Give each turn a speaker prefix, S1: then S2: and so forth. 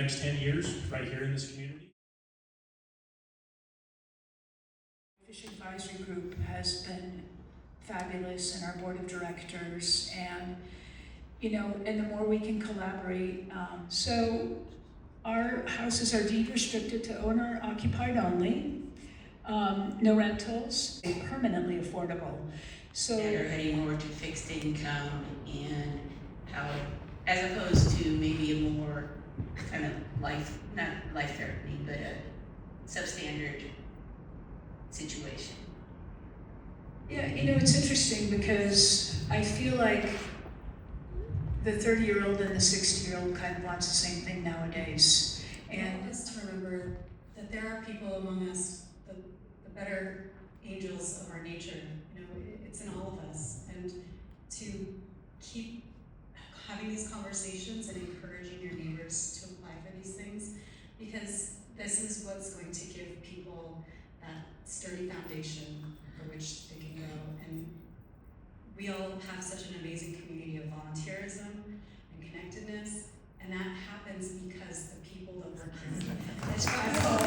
S1: next 10 years right here in this community.
S2: Fish Advisory Group has been fabulous, and our board of directors, and and the more we can collaborate. So our houses are deed restricted to owner occupied only, no rentals, permanently affordable. So
S3: that are heading more to fixed income and how, as opposed to maybe a more kind of not life threatening, but a substandard situation.
S2: yeah, it's interesting because I feel like the 30-year-old and the 60-year-old kind of wants the same thing nowadays.
S4: And just to remember that there are people among us, the better angels of our nature. It's in all of us. And to keep having these conversations and encouraging your neighbors to apply for these things, because this is what's going to give people that sturdy foundation for which they can go. And we all have such an amazing community of volunteerism and connectedness, and that happens because the people that work here.
S2: That's why I call